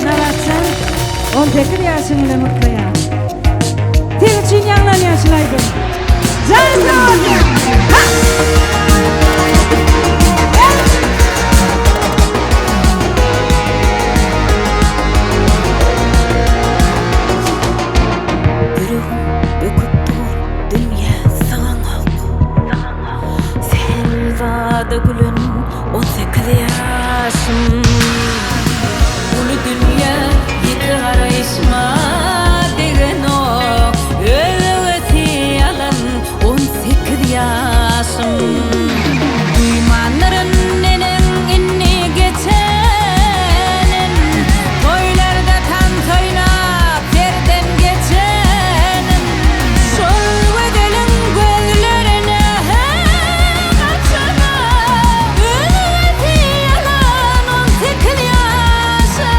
Naratsan 18 yaşında mutlu ya. Tilçin yanlan yaşlaydın. Zaten gülün 18 yaşım Ulu dünya yedi arayışma degen o Öğreti yalan 18 yaşım Duymanların nenen inni geçenin Toylarda tan toynap yerden geçenin Sol ödelin gözlerine kaçana Öğreti yalan 18 yaşım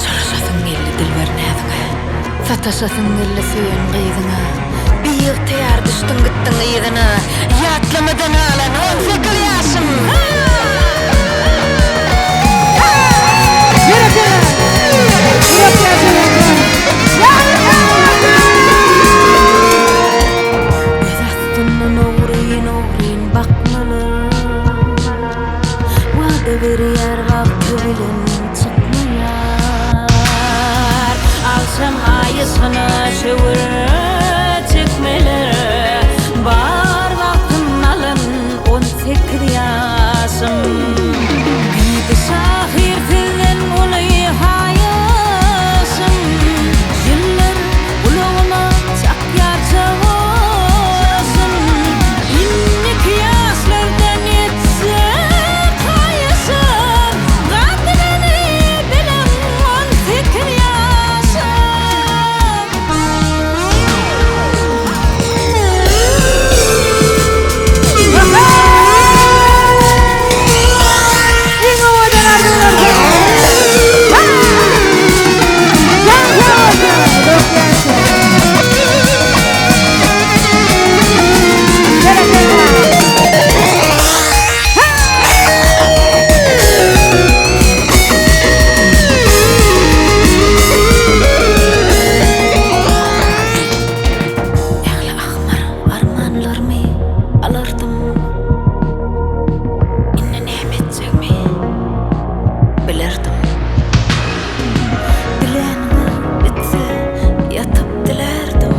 Çalışasın elli dilber nädine Sataşasın elli söyün qyzyna Bir teyar düştün gittin ýygyna Ýatlamadan alan 18 yaşım Öz astyndan ogryn bakmaly Wada berýär gapdy bilen çykmaýar Alsam aýysyny şöwür çekmeler Bar wagtyn alyn 18 yaşım Gidi şahir tilden uly haýysym Ýyllar ulagama çakýar çawasym İnnik ýaşlardan etse haýysym Gadryny bilen 18 yaşım Ýagly ahmar armanlarmy alardym Inne näme etjekmi bilerdim Dilenimi bitse yatıp dilerdim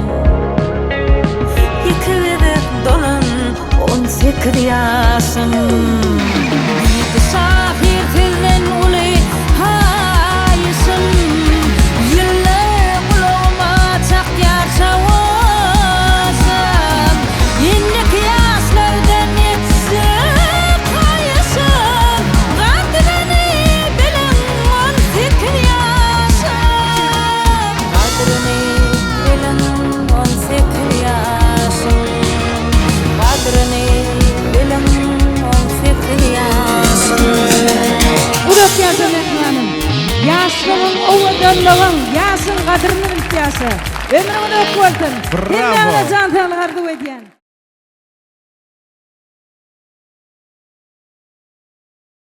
Yıkıverip dolan 18 yaşım Gidi şahir tilden uly haýysym Ýyllar ulagama çakýar çawasym İnnik ýaşlardan etse haýysym Gadryny bilen 18 yaşım Gadryny bilen 18 yaşım Gadryny bilen 18 yaşım Urok yaşam ekmanım. Yaşlığın ovadanlığın, yaşın kadrını biltiyası. Ömrümün öp bolsun. Bravo. Dinle ana can tanıgardı ediyen.